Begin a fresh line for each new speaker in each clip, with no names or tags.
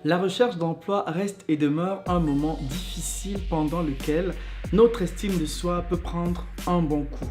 La recherche d'emploi reste et demeure un moment difficile pendant lequel notre estime de soi peut prendre un bon coup.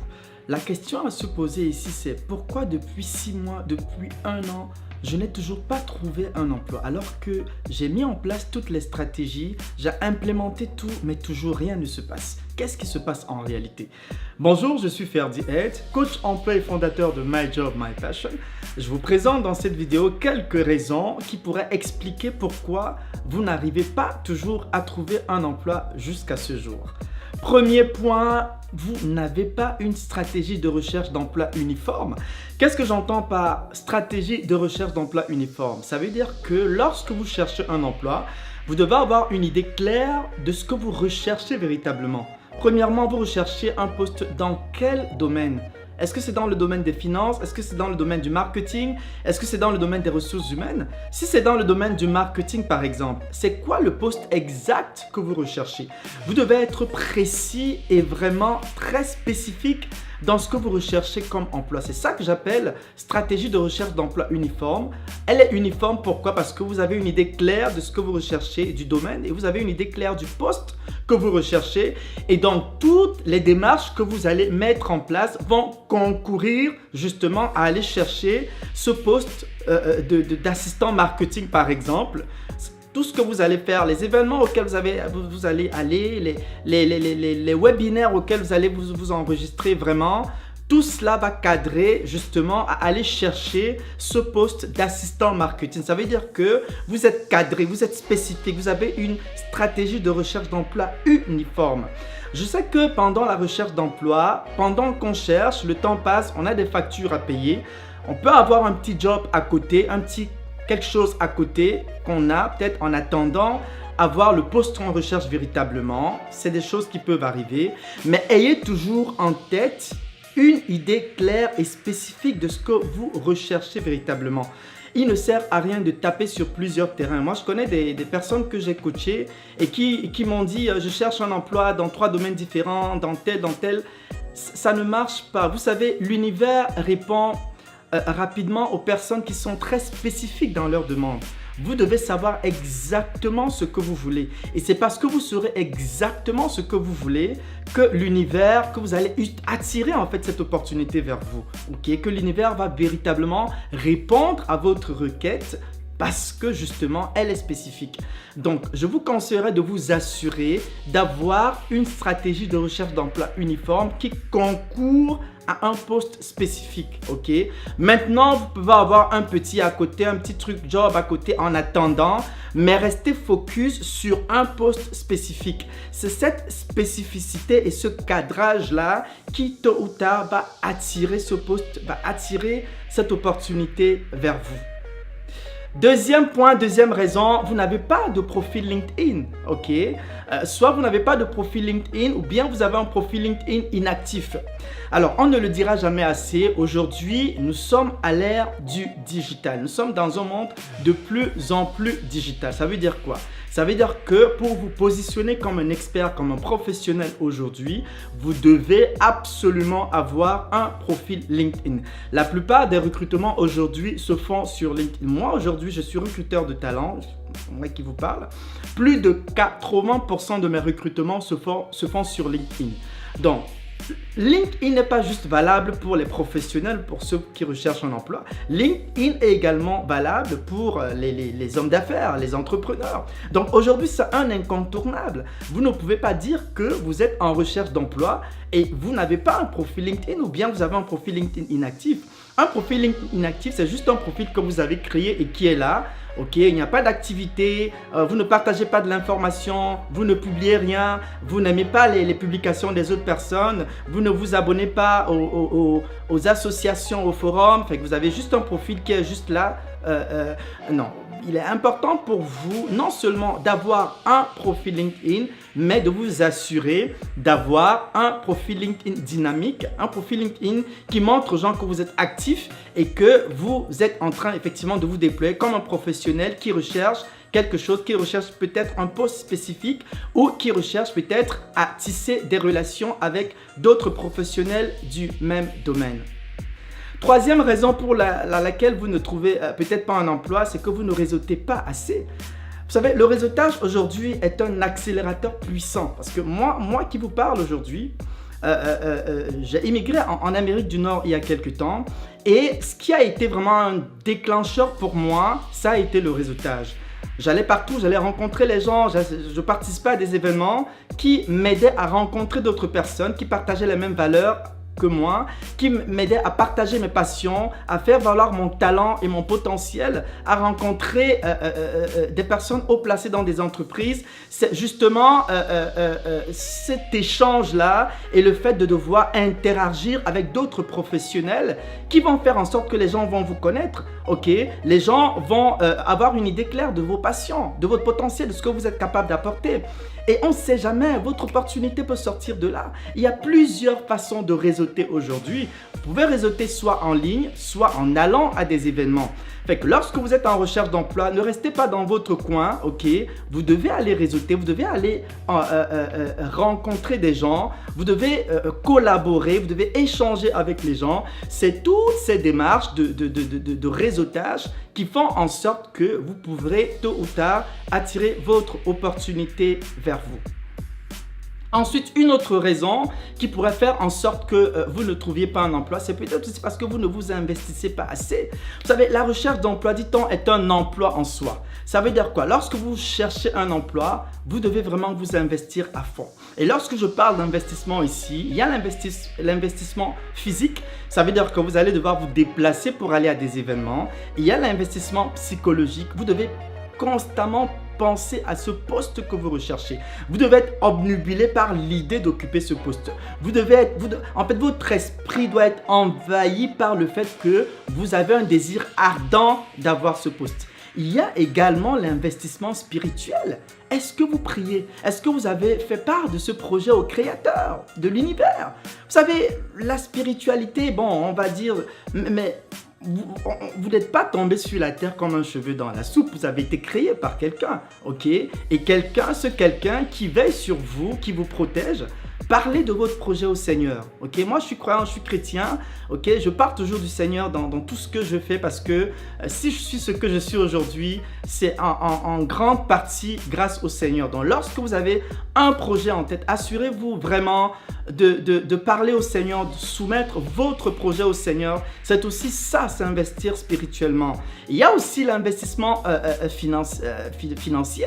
La question à se poser ici, c'est pourquoi depuis 6 mois, depuis 1 an, je n'ai toujours pas trouvé un emploi alors que j'ai mis en place toutes les stratégies, j'ai implémenté tout, mais toujours rien ne se passe. Qu'est-ce qui se passe en réalité? Bonjour, je suis Ferdi Ed, coach emploi et fondateur de My Job, My Passion. Je vous présente dans cette vidéo quelques raisons qui pourraient expliquer pourquoi vous n'arrivez pas toujours à trouver un emploi jusqu'à ce jour. Premier point, vous n'avez pas une stratégie de recherche d'emploi uniforme. Qu'est-ce que j'entends par stratégie de recherche d'emploi uniforme? Ça veut dire que lorsque vous cherchez un emploi, vous devez avoir une idée claire de ce que vous recherchez véritablement. Premièrement, vous recherchez un poste dans quel domaine? Est-ce que c'est dans le domaine des finances? Est-ce que c'est dans le domaine du marketing? Est-ce que c'est dans le domaine des ressources humaines? Si c'est dans le domaine du marketing par exemple, c'est quoi le poste exact que vous recherchez? Vous devez être précis et vraiment très spécifique dans ce que vous recherchez comme emploi. C'est ça que j'appelle stratégie de recherche d'emploi uniforme. Elle est uniforme, pourquoi? Parce que vous avez une idée claire de ce que vous recherchez du domaine et vous avez une idée claire du poste que vous recherchez, et donc toutes les démarches que vous allez mettre en place vont concourir justement à aller chercher ce poste d'assistant marketing par exemple. Tout ce que vous allez faire, les événements auxquels vous allez aller, les webinaires auxquels vous allez vous enregistrer vraiment, tout cela va cadrer justement à aller chercher ce poste d'assistant marketing. Ça veut dire que vous êtes cadré, vous êtes spécifique, vous avez une stratégie de recherche d'emploi uniforme. Je sais que pendant la recherche d'emploi, pendant qu'on cherche, le temps passe, on a des factures à payer. On peut avoir un petit job à côté, quelque chose à côté qu'on a peut-être en attendant avoir le poste qu'on recherche véritablement. C'est des choses qui peuvent arriver, mais ayez toujours en tête une idée claire et spécifique de ce que vous recherchez véritablement. Il ne sert à rien de taper sur plusieurs terrains. Moi, je connais des personnes que j'ai coachées et qui m'ont dit « je cherche un emploi dans 3 domaines différents, dans tel. » Ça ne marche pas. Vous savez, l'univers répond rapidement aux personnes qui sont très spécifiques dans leurs demandes. Vous devez savoir exactement ce que vous voulez. Et c'est parce que vous saurez exactement ce que vous voulez que l'univers, que vous allez attirer en fait cette opportunité vers vous. Okay? Que l'univers va véritablement répondre à votre requête parce que justement, elle est spécifique. Donc, je vous conseillerais de vous assurer d'avoir une stratégie de recherche d'emploi uniforme qui concourt à un poste spécifique, ok? Maintenant, vous pouvez avoir un petit à côté, un petit truc job à côté en attendant, mais restez focus sur un poste spécifique. C'est cette spécificité et ce cadrage-là qui, tôt ou tard, va attirer ce poste, va attirer cette opportunité vers vous. Deuxième point, deuxième raison, vous n'avez pas de profil LinkedIn, ok? Soit vous n'avez pas de profil LinkedIn ou bien vous avez un profil LinkedIn inactif. Alors, on ne le dira jamais assez, aujourd'hui, nous sommes à l'ère du digital. Nous sommes dans un monde de plus en plus digital. Ça veut dire quoi? Ça veut dire que pour vous positionner comme un expert, comme un professionnel aujourd'hui, vous devez absolument avoir un profil LinkedIn. La plupart des recrutements aujourd'hui se font sur LinkedIn. Moi, aujourd'hui, je suis recruteur de talent. Moi qui vous parle. Plus de 80% de mes recrutements se font sur LinkedIn. Donc, LinkedIn n'est pas juste valable pour les professionnels, pour ceux qui recherchent un emploi. LinkedIn est également valable pour les hommes d'affaires, les entrepreneurs. Donc aujourd'hui, c'est un incontournable. Vous ne pouvez pas dire que vous êtes en recherche d'emploi et vous n'avez pas un profil LinkedIn ou bien vous avez un profil LinkedIn inactif. Un profil LinkedIn inactif, c'est juste un profil que vous avez créé et qui est là. Ok, il n'y a pas d'activité, vous ne partagez pas de l'information, vous ne publiez rien, vous n'aimez pas les publications des autres personnes, vous ne vous abonnez pas aux associations, aux forums, fait que vous avez juste un profil qui est juste là. Non, il est important pour vous non seulement d'avoir un profil LinkedIn, mais de vous assurer d'avoir un profil LinkedIn dynamique, un profil LinkedIn qui montre aux gens que vous êtes actif et que vous êtes en train effectivement de vous déployer comme un professionnel qui recherche quelque chose, qui recherche peut-être un poste spécifique ou qui recherche peut-être à tisser des relations avec d'autres professionnels du même domaine. Troisième raison pour laquelle vous ne trouvez peut-être pas un emploi, c'est que vous ne réseautez pas assez. Vous savez, le réseautage aujourd'hui est un accélérateur puissant parce que moi qui vous parle aujourd'hui, j'ai immigré en Amérique du Nord il y a quelques temps et ce qui a été vraiment un déclencheur pour moi, ça a été le réseautage. J'allais partout, j'allais rencontrer les gens, je participais à des événements qui m'aidaient à rencontrer d'autres personnes qui partageaient les mêmes valeurs que moi, qui m'aidait à partager mes passions, à faire valoir mon talent et mon potentiel, à rencontrer des personnes haut placées dans des entreprises. C'est justement cet échange-là et le fait de devoir interagir avec d'autres professionnels qui vont faire en sorte que les gens vont vous connaître. Ok, les gens vont avoir une idée claire de vos passions, de votre potentiel, de ce que vous êtes capable d'apporter. Et on ne sait jamais, votre opportunité peut sortir de là. Il y a plusieurs façons de réseauter aujourd'hui. Vous pouvez réseauter soit en ligne, soit en allant à des événements. Fait que lorsque vous êtes en recherche d'emploi, ne restez pas dans votre coin, ok? Vous devez aller réseauter, vous devez aller rencontrer des gens, vous devez collaborer, vous devez échanger avec les gens. C'est toutes ces démarches de réseautage qui font en sorte que vous pourrez tôt ou tard attirer votre opportunité vers vous. Ensuite, une autre raison qui pourrait faire en sorte que vous ne trouviez pas un emploi, c'est peut-être aussi parce que vous ne vous investissez pas assez. Vous savez, la recherche d'emploi, dit-on, est un emploi en soi. Ça veut dire quoi? Lorsque vous cherchez un emploi, vous devez vraiment vous investir à fond. Et lorsque je parle d'investissement ici, il y a l'investissement physique. Ça veut dire que vous allez devoir vous déplacer pour aller à des événements. Il y a l'investissement psychologique. Vous devez constamment penser à ce poste que vous recherchez. Vous devez être obnubilé par l'idée d'occuper ce poste. En fait, votre esprit doit être envahi par le fait que vous avez un désir ardent d'avoir ce poste. Il y a également l'investissement spirituel. Est-ce que vous priez? Est-ce que vous avez fait part de ce projet au Créateur de l'univers? Vous savez, la spiritualité, bon, on va dire, mais vous n'êtes pas tombé sur la terre comme un cheveu dans la soupe. Vous avez été créé par quelqu'un, ok? Et ce quelqu'un qui veille sur vous, qui vous protège. Parlez de votre projet au Seigneur, ok? Moi, je suis croyant, je suis chrétien, ok? Je pars toujours du Seigneur dans tout ce que je fais parce que si je suis ce que je suis aujourd'hui, c'est en grande partie grâce au Seigneur. Donc, lorsque vous avez un projet en tête, assurez-vous vraiment de parler au Seigneur, de soumettre votre projet au Seigneur. C'est aussi ça, s'investir spirituellement. Il y a aussi l'investissement financier.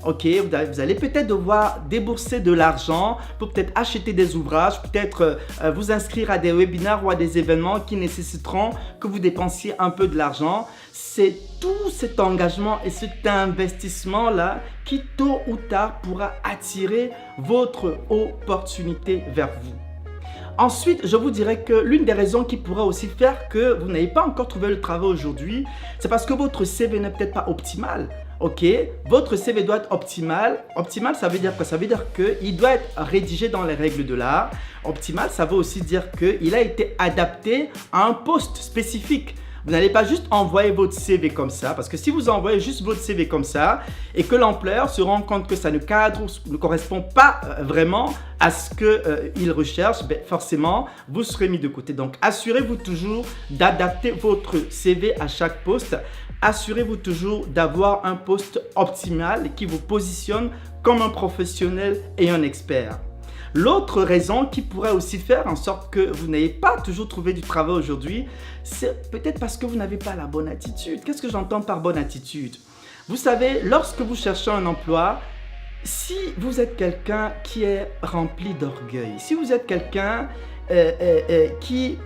Ok, vous allez peut-être devoir débourser de l'argent pour peut-être acheter des ouvrages, peut-être vous inscrire à des webinaires ou à des événements qui nécessiteront que vous dépensiez un peu de l'argent. C'est tout cet engagement et cet investissement-là qui tôt ou tard pourra attirer votre opportunité vers vous. Ensuite, je vous dirais que l'une des raisons qui pourrait aussi faire que vous n'avez pas encore trouvé le travail aujourd'hui, c'est parce que votre CV n'est peut-être pas optimal. Ok, votre CV doit être optimal. Optimal, ça veut dire quoi? Ça veut dire qu'il doit être rédigé dans les règles de l'art. Optimal, ça veut aussi dire qu'il a été adapté à un poste spécifique. Vous n'allez pas juste envoyer votre CV comme ça, parce que si vous envoyez juste votre CV comme ça et que l'employeur se rend compte que ça ne correspond pas vraiment à ce qu'il recherche, ben forcément, vous serez mis de côté. Donc, assurez-vous toujours d'adapter votre CV à chaque poste. Assurez-vous toujours d'avoir un poste optimal qui vous positionne comme un professionnel et un expert. L'autre raison qui pourrait aussi faire en sorte que vous n'ayez pas toujours trouvé du travail aujourd'hui, c'est peut-être parce que vous n'avez pas la bonne attitude. Qu'est-ce que j'entends par bonne attitude? Vous savez, lorsque vous cherchez un emploi, si vous êtes quelqu'un qui est rempli d'orgueil, si vous êtes quelqu'un qui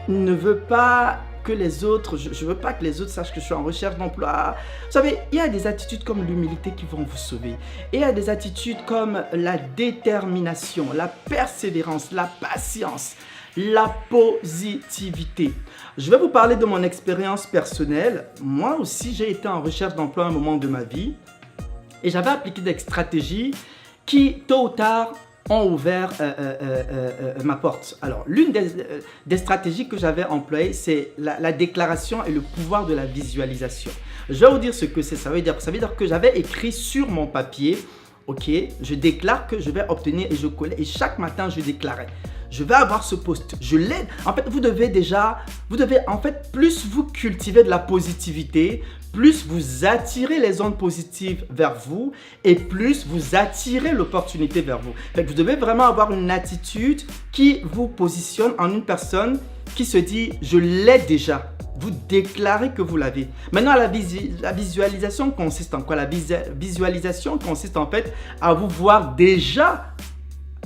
ne veut pas que les autres, je ne veux pas que les autres sachent que je suis en recherche d'emploi. Vous savez, il y a des attitudes comme l'humilité qui vont vous sauver. Et il y a des attitudes comme la détermination, la persévérance, la patience, la positivité. Je vais vous parler de mon expérience personnelle. Moi aussi, j'ai été en recherche d'emploi à un moment de ma vie et j'avais appliqué des stratégies qui, tôt ou tard, ont ouvert ma porte. Alors, l'une des stratégies que j'avais employées, c'est la déclaration et le pouvoir de la visualisation. Je vais vous dire ce que c'est. Ça veut dire que j'avais écrit sur mon papier Ok, je déclare que je vais obtenir et je collais et chaque matin je déclarais. Je vais avoir ce poste, je l'aide. En fait, plus vous cultivez de la positivité, plus vous attirez les ondes positives vers vous et plus vous attirez l'opportunité vers vous. Fait que vous devez vraiment avoir une attitude qui vous positionne en une personne qui se dit « je l'ai déjà ». Vous déclarez que vous l'avez. Maintenant, la visualisation consiste en quoi? La visualisation consiste en fait à vous voir déjà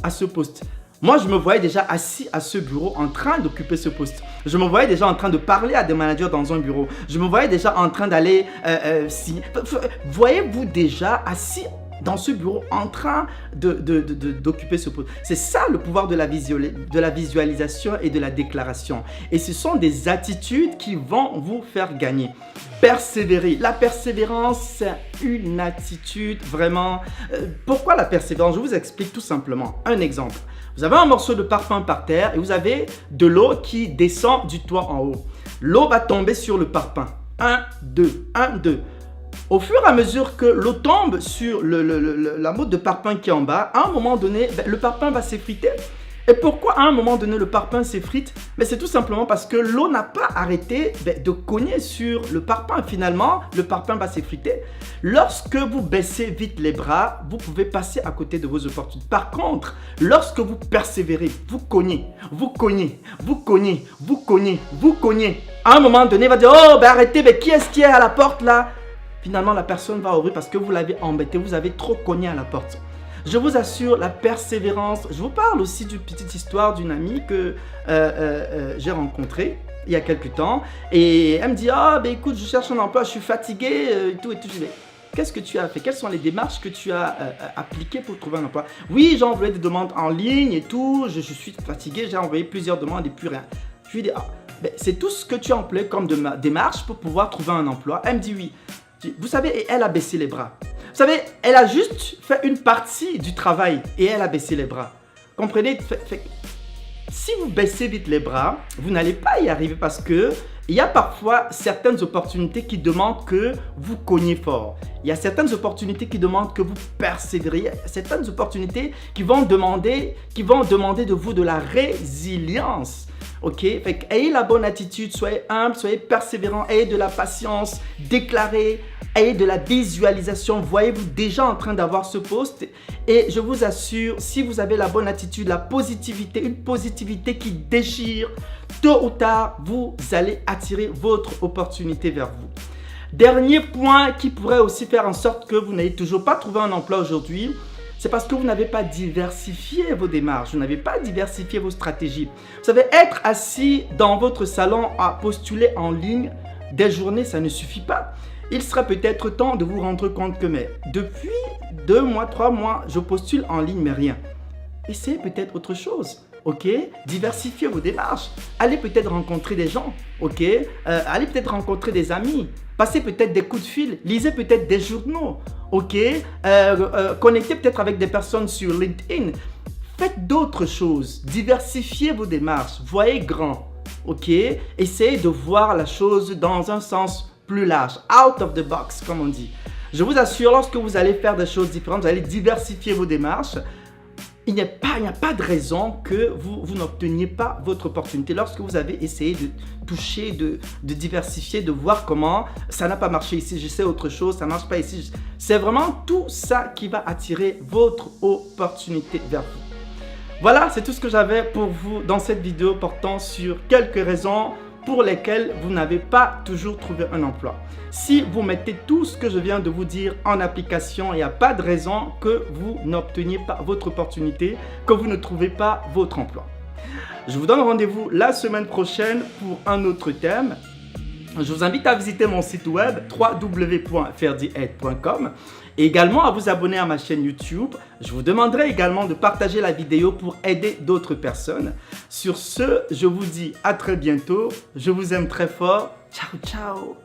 à ce poste. Moi, je me voyais déjà assis à ce bureau en train d'occuper ce poste. Je me voyais déjà en train de parler à des managers dans un bureau. Je me voyais déjà en train d'aller signer. Voyez-vous déjà assis dans ce bureau en train d'occuper ce poste? C'est ça le pouvoir de la visualisation et de la déclaration. Et ce sont des attitudes qui vont vous faire gagner. Persévérer. La persévérance, c'est une attitude vraiment... pourquoi la persévérance? Je vous explique tout simplement. Un exemple. Vous avez un morceau de parpaing par terre et vous avez de l'eau qui descend du toit en haut. L'eau va tomber sur le parpaing. 1, 2, 1, 2. Au fur et à mesure que l'eau tombe sur la mode de parpaing qui est en bas, à un moment donné, le parpaing va s'effriter. Et pourquoi à un moment donné le parpaing s'effrite? C'est tout simplement parce que l'eau n'a pas arrêté de cogner sur le parpaing. Finalement, le parpaing va s'effriter. Lorsque vous baissez vite les bras, vous pouvez passer à côté de vos opportunités. Par contre, lorsque vous persévérez, vous cognez, vous cognez, vous cognez, vous cognez, vous cognez. À un moment donné, il va dire « Oh, arrêtez, qui est-ce qui est à la porte là ?» Finalement, la personne va ouvrir parce que vous l'avez embêté, vous avez trop cogné à la porte. Je vous assure, la persévérance. Je vous parle aussi d'une petite histoire d'une amie que j'ai rencontrée il y a quelques temps. Et elle me dit, écoute, je cherche un emploi, je suis fatiguée et tout. Je dis, qu'est-ce que tu as fait? Quelles sont les démarches que tu as appliquées pour trouver un emploi? Oui, j'ai envoyé des demandes en ligne et tout. Je suis fatiguée, j'ai envoyé plusieurs demandes et plus rien. Je lui dis, c'est tout ce que tu as employé comme démarche pour pouvoir trouver un emploi? Elle me dit oui. Vous savez, et elle a baissé les bras. Vous savez, elle a juste fait une partie du travail et elle a baissé les bras. Comprenez? Si vous baissez vite les bras, vous n'allez pas y arriver parce que il y a parfois certaines opportunités qui demandent que vous cogniez fort. Il y a certaines opportunités qui demandent que vous persévériez. Il y a certaines opportunités qui vont demander de vous de la résilience. Ok? Ayez la bonne attitude, soyez humble, soyez persévérant, ayez de la patience, déclarez, ayez de la visualisation. Voyez-vous déjà en train d'avoir ce poste et je vous assure, si vous avez la bonne attitude, la positivité, une positivité qui déchire, tôt ou tard, vous allez attirer votre opportunité vers vous. Dernier point qui pourrait aussi faire en sorte que vous n'ayez toujours pas trouvé un emploi aujourd'hui, c'est parce que vous n'avez pas diversifié vos démarches, vous n'avez pas diversifié vos stratégies. Vous savez, être assis dans votre salon à postuler en ligne des journées, ça ne suffit pas. Il serait peut-être temps de vous rendre compte que depuis 2 mois, 3 mois, je postule en ligne mais rien. Essayez peut-être autre chose. Ok, diversifiez vos démarches. Allez peut-être rencontrer des gens. Ok, allez peut-être rencontrer des amis. Passez peut-être des coups de fil. Lisez peut-être des journaux. Ok, connectez peut-être avec des personnes sur LinkedIn. Faites d'autres choses. Diversifiez vos démarches. Voyez grand. Ok, essayez de voir la chose dans un sens plus large. Out of the box, comme on dit. Je vous assure, lorsque vous allez faire des choses différentes, vous allez diversifier vos démarches. Il n'y a pas de raison que vous n'obteniez pas votre opportunité. Lorsque vous avez essayé de toucher, de diversifier, de voir comment ça n'a pas marché ici, j'essaie autre chose, ça ne marche pas ici. C'est vraiment tout ça qui va attirer votre opportunité vers vous. Voilà, c'est tout ce que j'avais pour vous dans cette vidéo portant sur quelques raisons pour lesquelles vous n'avez pas toujours trouvé un emploi. Si vous mettez tout ce que je viens de vous dire en application, il n'y a pas de raison que vous n'obteniez pas votre opportunité, que vous ne trouvez pas votre emploi. Je vous donne rendez-vous la semaine prochaine pour un autre thème. Je vous invite à visiter mon site web www.ferdiaide.com et également à vous abonner à ma chaîne YouTube. Je vous demanderai également de partager la vidéo pour aider d'autres personnes. Sur ce, je vous dis à très bientôt. Je vous aime très fort. Ciao, ciao.